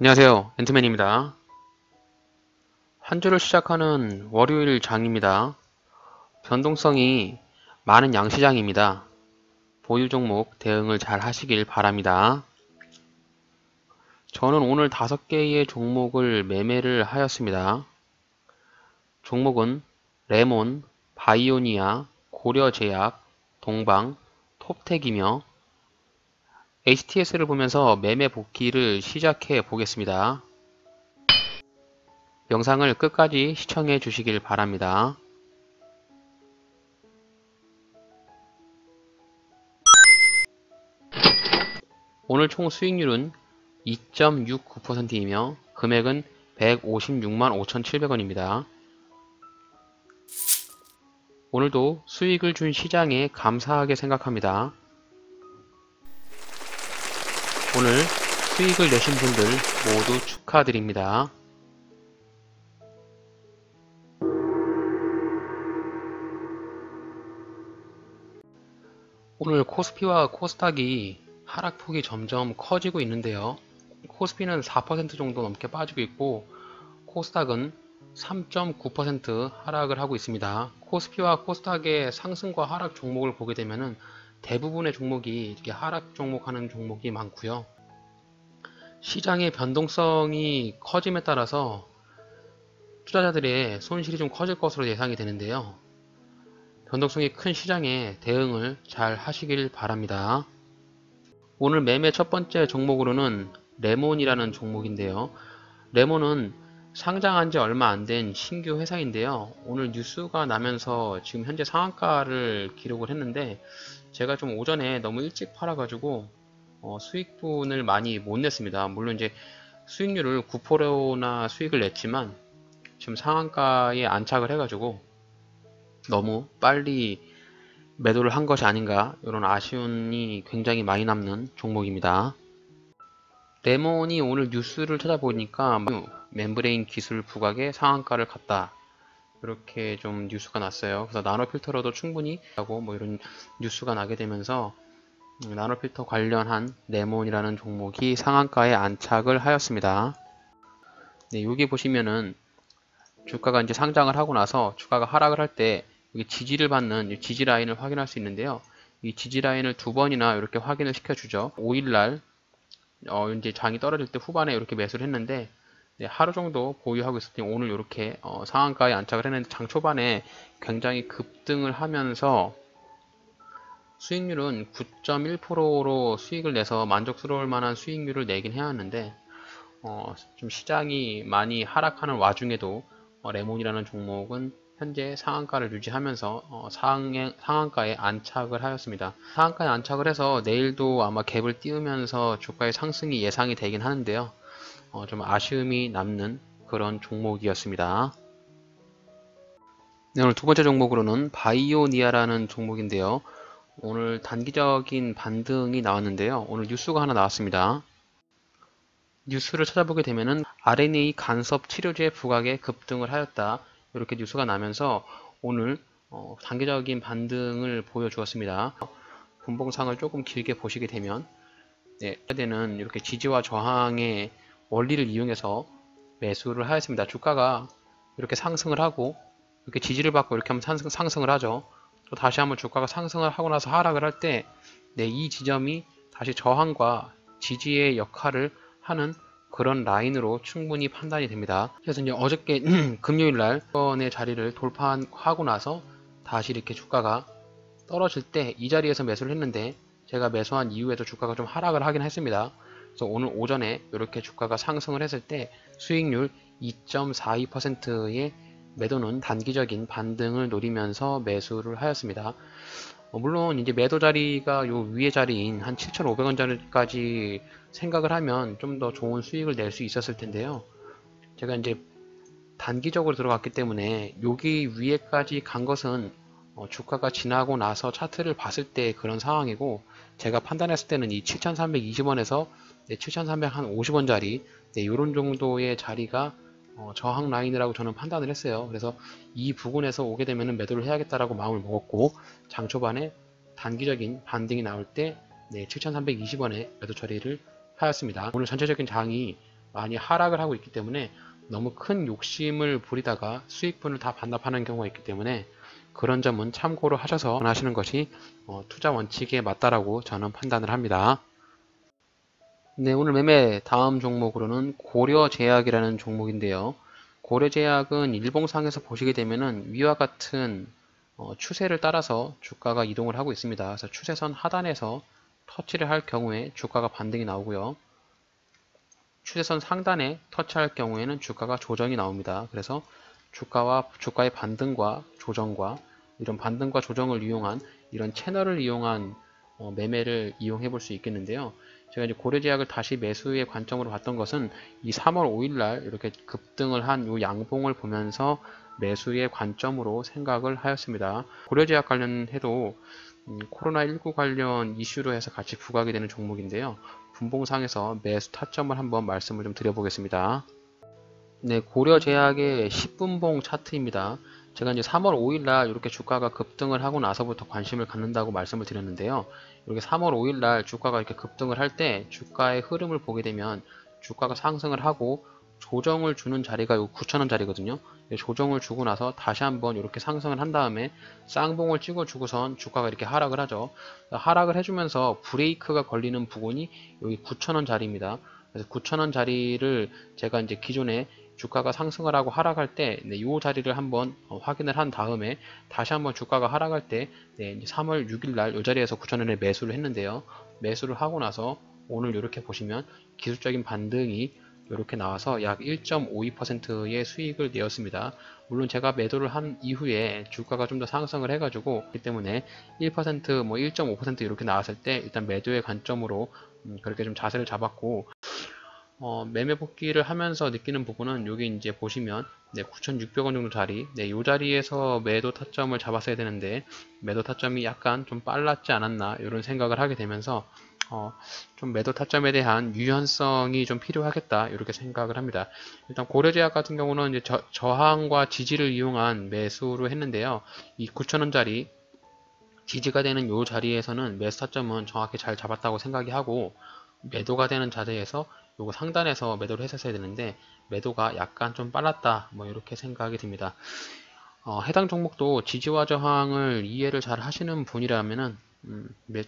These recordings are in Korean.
안녕하세요. 앤트맨입니다. 한 주를 시작하는 월요일 장입니다. 변동성이 많은 양시장입니다. 보유 종목 대응을 잘 하시길 바랍니다. 저는 오늘 5개의 종목을 매매를 하였습니다. 종목은 레몬, 바이오니아, 고려제약, 동방, 톱텍이며 HTS를 보면서 매매 복귀를 시작해 보겠습니다. 영상을 끝까지 시청해 주시길 바랍니다. 오늘 총 수익률은 2.69%이며 금액은 156만 5,700원입니다. 오늘도 수익을 준 시장에 감사하게 생각합니다. 오늘 수익을 내신 분들 모두 축하드립니다. 오늘 코스피와 코스닥이 하락폭이 점점 커지고 있는데요. 코스피는 4% 정도 넘게 빠지고 있고 코스닥은 3.9% 하락을 하고 있습니다. 코스피와 코스닥의 상승과 하락 종목을 보게 되면은 대부분의 종목이 이렇게 하락 종목하는 종목이 많고요. 시장의 변동성이 커짐에 따라서 투자자들의 손실이 좀 커질 것으로 예상이 되는데요. 변동성이 큰 시장에 대응을 잘 하시길 바랍니다. 오늘 매매 첫 번째 종목으로는 레몬이라는 종목인데요. 레몬은 상장한 지 얼마 안 된 신규 회사인데요. 오늘 뉴스가 나면서 지금 현재 상한가를 기록을 했는데 제가 좀 오전에 너무 일찍 팔아가지고 수익분을 많이 못 냈습니다. 물론 이제 수익률을 9%나 수익을 냈지만 지금 상한가에 안착을 해가지고 너무 빨리 매도를 한 것이 아닌가 이런 아쉬움이 굉장히 많이 남는 종목입니다. 레몬이 오늘 뉴스를 찾아보니까 멤브레인 기술 부각에 상한가를 갔다 이렇게 좀 뉴스가 났어요. 그래서 나노 필터로도 충분히 하고 뭐 이런 뉴스가 나게 되면서 나노 필터 관련한 레몬이라는 종목이 상한가에 안착을 하였습니다. 네, 여기 보시면은 주가가 이제 상장을 하고 나서 주가가 하락을 할 때 여기 지지를 받는 지지 라인을 확인할 수 있는데요. 이 지지 라인을 2번이나 이렇게 확인을 시켜주죠. 5일날 이제 장이 떨어질 때 후반에 이렇게 매수를 했는데 네, 하루 정도 보유하고 있었더니 오늘 이렇게 상한가에 안착을 했는데 장 초반에 굉장히 급등을 하면서 수익률은 9.1%로 수익을 내서 만족스러울 만한 수익률을 내긴 해야 하는데 좀 시장이 많이 하락하는 와중에도 레몬이라는 종목은 현재 상한가를 유지하면서 상한가에 안착을 하였습니다. 상한가에 안착을 해서 내일도 아마 갭을 띄우면서 주가의 상승이 예상이 되긴 하는데요. 좀 아쉬움이 남는 그런 종목이었습니다. 네, 오늘 두 번째 종목으로는 바이오니아라는 종목인데요. 오늘 단기적인 반등이 나왔는데요. 오늘 뉴스가 하나 나왔습니다. 뉴스를 찾아보게 되면은 RNA 간섭 치료제 부각에 급등을 하였다. 이렇게 뉴스가 나면서 오늘 단기적인 반등을 보여주었습니다. 분봉상을 조금 길게 보시게 되면 네, 되는 이렇게 지지와 저항의 원리를 이용해서 매수를 하였습니다. 주가가 이렇게 상승을 하고 이렇게 지지를 받고 이렇게 하면 상승을 하죠. 또 다시 한번 주가가 상승을 하고 나서 하락을 할 때 네, 이 지점이 다시 저항과 지지의 역할을 하는 그런 라인으로 충분히 판단이 됩니다. 그래서 이제 어저께 금요일날 번의 자리를 돌파하고 나서 다시 이렇게 주가가 떨어질 때 이 자리에서 매수를 했는데 제가 매수한 이후에도 주가가 좀 하락을 하긴 했습니다. 그래서 오늘 오전에 이렇게 주가가 상승을 했을 때 수익률 2.42%의 매도는 단기적인 반등을 노리면서 매수를 하였습니다. 물론 이제 매도 자리가 요 위에 자리인 한 7,500원 자리까지 생각을 하면 좀 더 좋은 수익을 낼 수 있었을 텐데요. 제가 이제 단기적으로 들어갔기 때문에 여기 위에까지 간 것은 주가가 지나고 나서 차트를 봤을 때 그런 상황이고 제가 판단했을 때는 이 7,320원에서 7,350원 자리 이런 정도의 자리가 저항 라인이라고 저는 판단을 했어요. 그래서 이 부근에서 오게 되면 매도를 해야겠다라고 마음을 먹었고 장 초반에 단기적인 반등이 나올 때 7,320원에 매도 처리를 하였습니다. 오늘 전체적인 장이 많이 하락을 하고 있기 때문에 너무 큰 욕심을 부리다가 수익분을 다 반납하는 경우가 있기 때문에 그런 점은 참고로 하셔서 하시는 것이 투자 원칙에 맞다라고 저는 판단을 합니다. 네, 오늘 매매 다음 종목으로는 고려제약이라는 종목인데요. 고려제약은 일봉상에서 보시게 되면은 위와 같은 추세를 따라서 주가가 이동을 하고 있습니다. 그래서 추세선 하단에서 터치를 할 경우에 주가가 반등이 나오고요. 추세선 상단에 터치할 경우에는 주가가 조정이 나옵니다. 그래서 주가의 반등과 조정과 이런 반등과 조정을 이용한 이런 채널을 이용한 매매를 이용해 볼 수 있겠는데요. 제가 이제 고려제약을 다시 매수의 관점으로 봤던 것은 이 3월 5일 날 이렇게 급등을 한 이 양봉을 보면서 매수의 관점으로 생각을 하였습니다. 고려제약 관련해도 코로나19 관련 이슈로 해서 같이 부각이 되는 종목인데요. 분봉상에서 매수 타점을 한번 말씀을 좀 드려보겠습니다. 네, 고려제약의 10분봉 차트입니다. 제가 이제 3월 5일 날 이렇게 주가가 급등을 하고 나서부터 관심을 갖는다고 말씀을 드렸는데요. 이렇게 3월 5일 날 주가가 이렇게 급등을 할 때 주가의 흐름을 보게 되면 주가가 상승을 하고 조정을 주는 자리가 요 9,000원 자리거든요. 조정을 주고 나서 다시 한번 이렇게 상승을 한 다음에 쌍봉을 찍어주고선 주가가 이렇게 하락을 하죠. 하락을 해주면서 브레이크가 걸리는 부분이 여기 9,000원 자리입니다. 그래서 9,000원 자리를 제가 이제 기존에 주가가 상승을 하고 하락할 때, 이 자리를 한번 확인을 한 다음에 다시 한번 주가가 하락할 때, 이제 3월 6일 날 이 자리에서 9,000원에 매수를 했는데요. 매수를 하고 나서 오늘 이렇게 보시면 기술적인 반등이 이렇게 나와서 약 1.52%의 수익을 내었습니다. 물론 제가 매도를 한 이후에 주가가 좀 더 상승을 해가지고 그렇기 때문에 1%, 뭐 1.5% 이렇게 나왔을 때 일단 매도의 관점으로 그렇게 좀 자세를 잡았고 매매 복귀를 하면서 느끼는 부분은 여기 이제 보시면 9,600원 정도 자리, 이 자리에서 매도 타점을 잡았어야 되는데 매도 타점이 약간 좀 빨랐지 않았나 이런 생각을 하게 되면서 좀 매도 타점에 대한 유연성이 좀 필요하겠다 이렇게 생각을 합니다. 일단 고려제약 같은 경우는 이제 저항과 지지를 이용한 매수로 했는데요. 이 9,000원짜리 지지가 되는 이 자리에서는 매수 타점은 정확히 잘 잡았다고 생각이 하고 매도가 되는 자리에서 요거 상단에서 매도를 했었어야 되는데 매도가 약간 좀 빨랐다 뭐 이렇게 생각이 듭니다. 해당 종목도 지지와 저항을 이해를 잘 하시는 분이라면은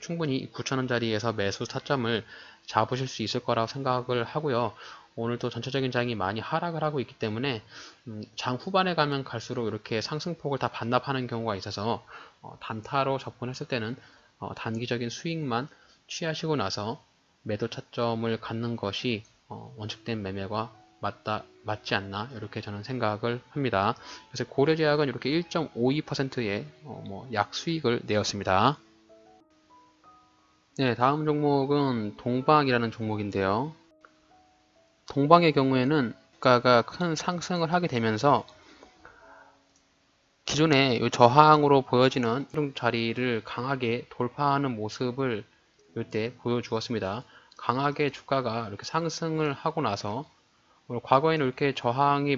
충분히 9,000원짜리에서 매수 타점을 잡으실 수 있을 거라고 생각을 하고요. 오늘도 전체적인 장이 많이 하락을 하고 있기 때문에 장 후반에 가면 갈수록 이렇게 상승폭을 다 반납하는 경우가 있어서 단타로 접근했을 때는 단기적인 수익만 취하시고 나서 매도 차점을 갖는 것이 원칙된 매매가 맞지 않나 이렇게 저는 생각을 합니다. 그래서 고려제약은 이렇게 1.52%의 약수익을 내었습니다. 네, 다음 종목은 동방이라는 종목인데요. 동방의 경우에는 주가가 큰 상승을 하게 되면서 기존에 저항으로 보여지는 자리를 강하게 돌파하는 모습을 이때 보여주었습니다. 강하게 주가가 이렇게 상승을 하고 나서 과거에는 이렇게 저항이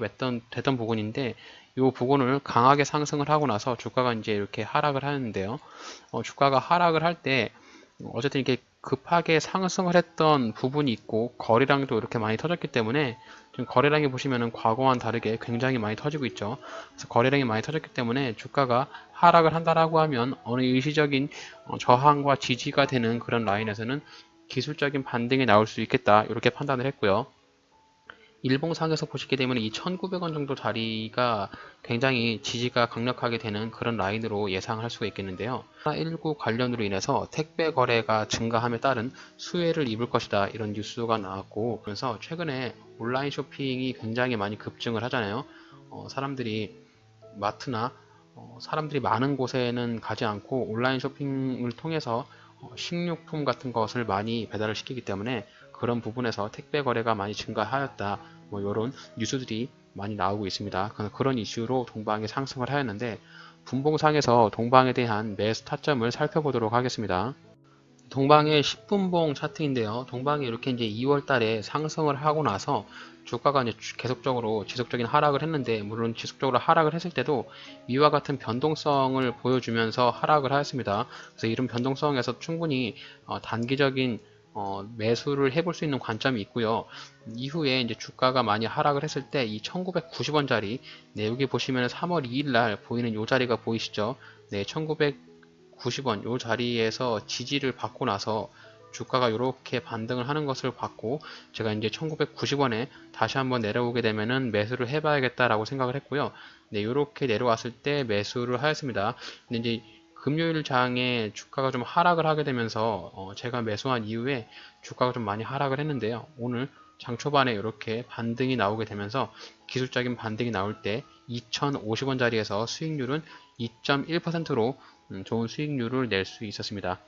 되던 부분인데 이 부분을 강하게 상승을 하고 나서 주가가 이제 이렇게 하락을 하는데요. 주가가 하락을 할 때 어쨌든 이렇게 급하게 상승을 했던 부분이 있고 거래량도 이렇게 많이 터졌기 때문에 지금 거래량이 보시면은 과거와는 다르게 굉장히 많이 터지고 있죠. 그래서 거래량이 많이 터졌기 때문에 주가가 하락을 한다라고 하면 어느 일시적인 저항과 지지가 되는 그런 라인에서는 기술적인 반등이 나올 수 있겠다 이렇게 판단을 했고요. 일봉상에서 보시게 되면 이 1,900원 정도 자리가 굉장히 지지가 강력하게 되는 그런 라인으로 예상할 수가 있겠는데요. 코로나19 관련으로 인해서 택배 거래가 증가함에 따른 수혜를 입을 것이다 이런 뉴스가 나왔고 그래서 최근에 온라인 쇼핑이 굉장히 많이 급증을 하잖아요. 사람들이 마트나 사람들이 많은 곳에는 가지 않고 온라인 쇼핑을 통해서 식료품 같은 것을 많이 배달을 시키기 때문에 그런 부분에서 택배 거래가 많이 증가하였다. 뭐 이런 뉴스들이 많이 나오고 있습니다. 그런 이슈로 동방이 상승을 하였는데 분봉상에서 동방에 대한 매수 타점을 살펴보도록 하겠습니다. 동방의 10분봉 차트인데요. 동방이 이렇게 이제 2월 달에 상승을 하고 나서 주가가 이제 계속적으로 지속적인 하락을 했는데 물론 지속적으로 하락을 했을 때도 위와 같은 변동성을 보여주면서 하락을 하였습니다. 그래서 이런 변동성에서 충분히 단기적인 매수를 해볼 수 있는 관점이 있고요. 이후에 이제 주가가 많이 하락을 했을 때 이 1990원짜리, 네, 여기 보시면 3월 2일 날 보이는 요 자리가 보이시죠? 네, 1990원 요 자리에서 지지를 받고 나서 주가가 이렇게 반등을 하는 것을 봤고, 제가 이제 1990원에 다시 한번 내려오게 되면은 매수를 해봐야겠다라고 생각을 했고요. 네, 이렇게 내려왔을 때 매수를 하였습니다. 근데 이제 금요일 장에 주가가 좀 하락을 하게 되면서 제가 매수한 이후에 주가가 좀 많이 하락을 했는데요. 오늘 장 초반에 이렇게 반등이 나오게 되면서 기술적인 반등이 나올 때 2,050원짜리에서 수익률은 2.1%로 좋은 수익률을 낼 수 있었습니다.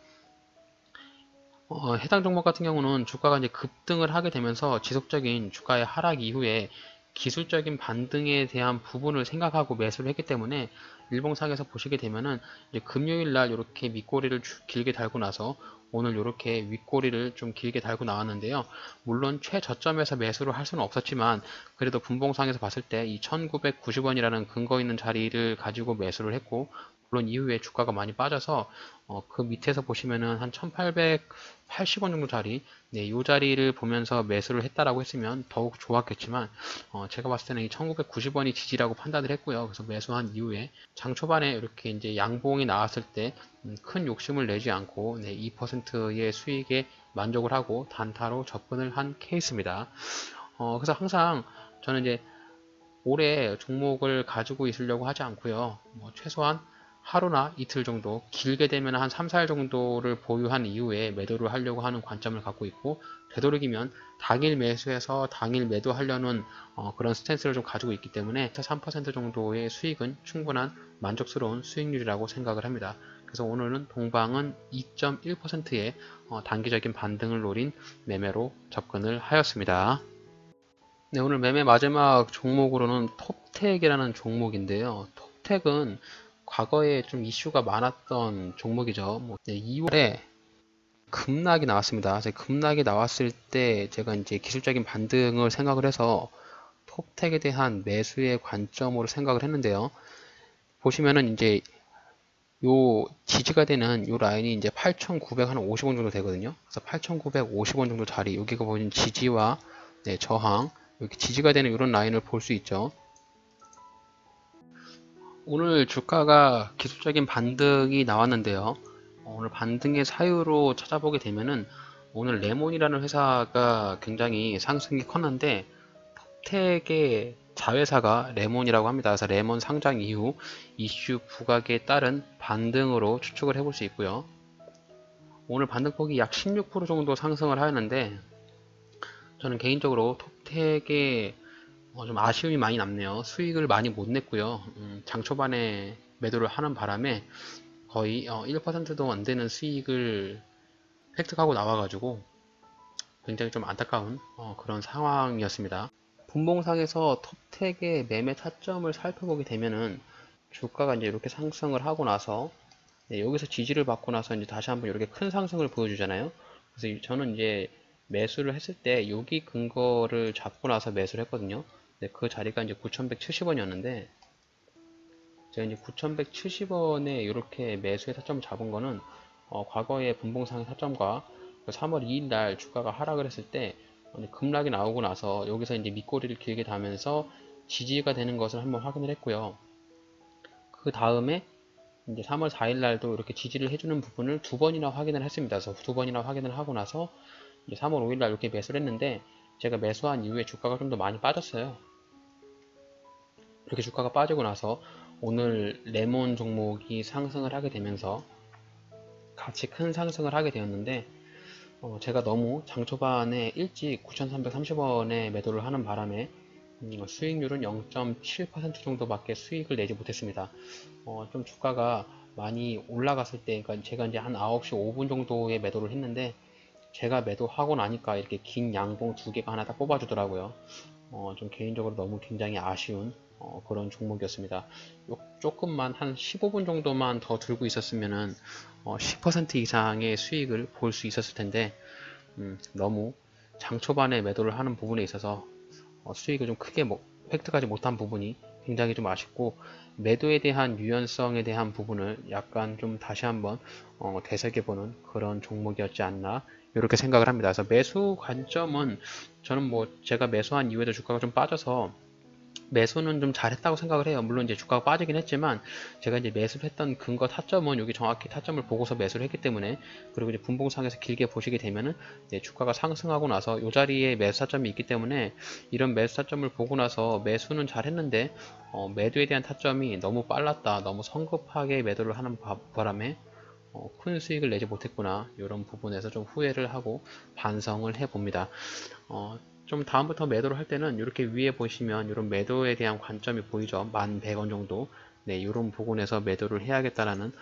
해당 종목 같은 경우는 주가가 이제 급등을 하게 되면서 지속적인 주가의 하락 이후에 기술적인 반등에 대한 부분을 생각하고 매수를 했기 때문에 일봉상에서 보시게 되면은 이제 금요일 날 이렇게 밑꼬리를 길게 달고 나서 오늘 이렇게 윗꼬리를 좀 길게 달고 나왔는데요. 물론 최저점에서 매수를 할 수는 없었지만 그래도 분봉상에서 봤을 때 이 1990원이라는 근거 있는 자리를 가지고 매수를 했고, 물론 이후에 주가가 많이 빠져서 그 밑에서 보시면은 한 1880원 정도 자리, 네, 이 자리를 보면서 매수를 했다라고 했으면 더욱 좋았겠지만 제가 봤을 때는 이 1990원이 지지라고 판단을 했고요. 그래서 매수한 이후에 장 초반에 이렇게 이제 양봉이 나왔을 때 큰 욕심을 내지 않고, 네, 2%의 수익에 만족을 하고 단타로 접근을 한 케이스입니다. 그래서 항상 저는 이제 오래 종목을 가지고 있으려고 하지 않고요. 최소한 하루나 이틀 정도, 길게 되면 한 3, 4일 정도를 보유한 이후에 매도를 하려고 하는 관점을 갖고 있고, 되도록이면 당일 매수해서 당일 매도하려는 그런 스탠스를 좀 가지고 있기 때문에 3% 정도의 수익은 충분한 만족스러운 수익률이라고 생각을 합니다. 그래서 오늘은 동방은 2.1%의 단기적인 반등을 노린 매매로 접근을 하였습니다. 네, 오늘 매매 마지막 종목으로는 톱텍이라는 종목인데요. 톱텍은 과거에 좀 이슈가 많았던 종목이죠. 네, 2월에 급락이 나왔습니다. 급락이 나왔을 때 제가 이제 기술적인 반등을 생각을 해서 톱텍에 대한 매수의 관점으로 생각을 했는데요. 보시면은 이제 요 지지가 되는 요 라인이 이제 8,950원 정도 되거든요. 그래서 8,950원 정도 자리, 여기가 보이는 지지와, 네, 저항, 이렇게 지지가 되는 이런 라인을 볼 수 있죠. 오늘 주가가 기술적인 반등이 나왔는데요. 오늘 반등의 사유로 찾아보게 되면은 오늘 레몬이라는 회사가 굉장히 상승이 컸는데 톱텍의 자회사가 레몬이라고 합니다. 그래서 레몬 상장 이후 이슈 부각에 따른 반등으로 추측을 해볼 수 있고요. 오늘 반등폭이 약 16% 정도 상승을 하였는데 저는 개인적으로 톱텍의 좀 아쉬움이 많이 남네요. 수익을 많이 못 냈고요. 장 초반에 매도를 하는 바람에 거의 1%도 안 되는 수익을 획득하고 나와가지고 굉장히 좀 안타까운 그런 상황이었습니다. 분봉상에서 톱텍의 매매 타점을 살펴보게 되면은 주가가 이제 이렇게 상승을 하고 나서, 네, 여기서 지지를 받고 나서 이제 다시 한번 이렇게 큰 상승을 보여주잖아요. 그래서 저는 이제 매수를 했을 때 여기 근거를 잡고 나서 매수를 했거든요. 네, 그 자리가 이제 9,170원이었는데 제가 이제 9,170원에 이렇게 매수의 타점을 잡은 거는 과거의 분봉상의 타점과 3월 2일 날 주가가 하락을 했을 때 급락이 나오고 나서 여기서 이제 밑꼬리를 길게 다면서 지지가 되는 것을 한번 확인을 했고요. 그 다음에 이제 3월 4일 날도 이렇게 지지를 해주는 부분을 두 번이나 확인을 했습니다. 그래서 두 번이나 확인을 하고 나서 이제 3월 5일 날 이렇게 매수를 했는데 제가 매수한 이후에 주가가 좀 더 많이 빠졌어요. 이렇게 주가가 빠지고 나서 오늘 레몬 종목이 상승을 하게 되면서 같이 큰 상승을 하게 되었는데 제가 너무 장 초반에 일찍 9,330원에 매도를 하는 바람에 수익률은 0.7% 정도밖에 수익을 내지 못했습니다. 좀 주가가 많이 올라갔을 때, 그러니까 제가 이제 한 9시 5분 정도에 매도를 했는데 제가 매도하고 나니까 이렇게 긴 양봉 두 개가 하나 딱 뽑아주더라고요. 좀 개인적으로 너무 굉장히 아쉬운 그런 종목이었습니다. 조금만 한 15분 정도만 더 들고 있었으면은 10% 이상의 수익을 볼 수 있었을 텐데 너무 장 초반에 매도를 하는 부분에 있어서 수익을 좀 크게 획득하지 못한 부분이 굉장히 좀 아쉽고, 매도에 대한 유연성에 대한 부분을 약간 좀 다시 한번 되새겨보는 그런 종목이었지 않나 이렇게 생각을 합니다. 그래서 매수 관점은 저는 뭐 제가 매수한 이후에도 주가가 좀 빠져서 매수는 좀 잘했다고 생각을 해요. 물론 이제 주가가 빠지긴 했지만 제가 이제 매수를 했던 근거 타점은 여기 정확히 타점을 보고서 매수를 했기 때문에, 그리고 이제 분봉상에서 길게 보시게 되면은 이제 주가가 상승하고 나서 이 자리에 매수 타점이 있기 때문에 이런 매수 타점을 보고 나서 매수는 잘했는데 매도에 대한 타점이 너무 빨랐다, 너무 성급하게 매도를 하는 바람에 큰 수익을 내지 못했구나, 이런 부분에서 좀 후회를 하고 반성을 해 봅니다. 좀 다음부터 매도를 할 때는 이렇게 위에 보시면 이런 매도에 대한 관점이 보이죠. 11,100원 정도. 네, 이런 부분에서 매도를 해야겠다라는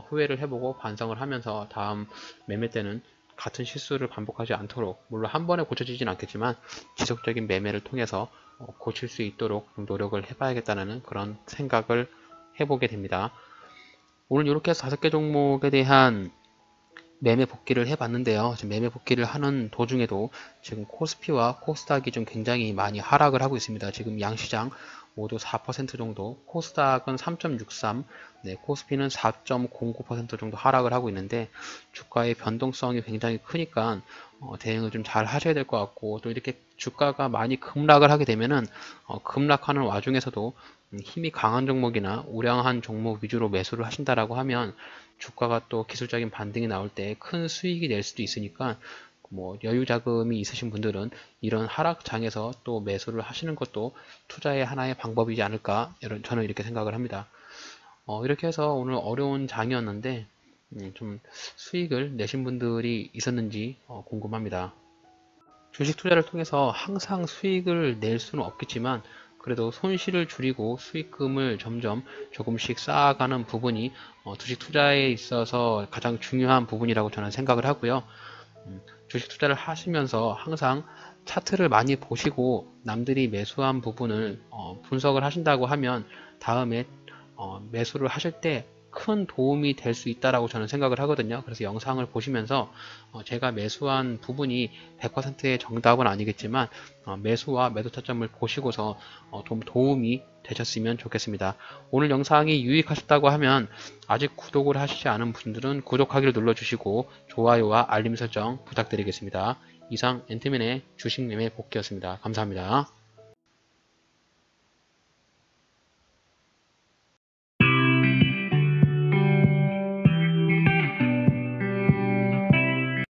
후회를 해보고 반성을 하면서 다음 매매 때는 같은 실수를 반복하지 않도록, 물론 한 번에 고쳐지진 않겠지만 지속적인 매매를 통해서 고칠 수 있도록 좀 노력을 해봐야겠다는 그런 생각을 해보게 됩니다. 오늘 이렇게 해서 5개 종목에 대한 매매 복귀를 해봤는데요. 지금 매매 복귀를 하는 도중에도 지금 코스피와 코스닥이 좀 굉장히 많이 하락을 하고 있습니다. 지금 양시장 모두 4% 정도, 코스닥은 3.63, 네, 코스피는 4.09% 정도 하락을 하고 있는데, 주가의 변동성이 굉장히 크니까 대응을 좀 잘 하셔야 될 것 같고, 또 이렇게 주가가 많이 급락을 하게 되면은 급락하는 와중에서도 힘이 강한 종목이나 우량한 종목 위주로 매수를 하신다라고 하면 주가가 또 기술적인 반등이 나올 때 큰 수익이 낼 수도 있으니까, 뭐 여유 자금이 있으신 분들은 이런 하락장에서 또 매수를 하시는 것도 투자의 하나의 방법이지 않을까, 저는 이렇게 생각을 합니다. 이렇게 해서 오늘 어려운 장이었는데 좀 수익을 내신 분들이 있었는지 궁금합니다. 주식 투자를 통해서 항상 수익을 낼 수는 없겠지만 그래도 손실을 줄이고 수익금을 점점 조금씩 쌓아가는 부분이 주식 투자에 있어서 가장 중요한 부분이라고 저는 생각을 하고요. 주식 투자를 하시면서 항상 차트를 많이 보시고 남들이 매수한 부분을 분석을 하신다고 하면 다음에 매수를 하실 때 큰 도움이 될 수 있다라고 저는 생각을 하거든요. 그래서 영상을 보시면서 제가 매수한 부분이 100%의 정답은 아니겠지만 매수와 매도 타점을 보시고서 좀 도움이 되셨으면 좋겠습니다. 오늘 영상이 유익하셨다고 하면 아직 구독을 하시지 않은 분들은 구독하기를 눌러주시고 좋아요와 알림 설정 부탁드리겠습니다. 이상 앤트맨의 주식 매매 복귀였습니다. 감사합니다.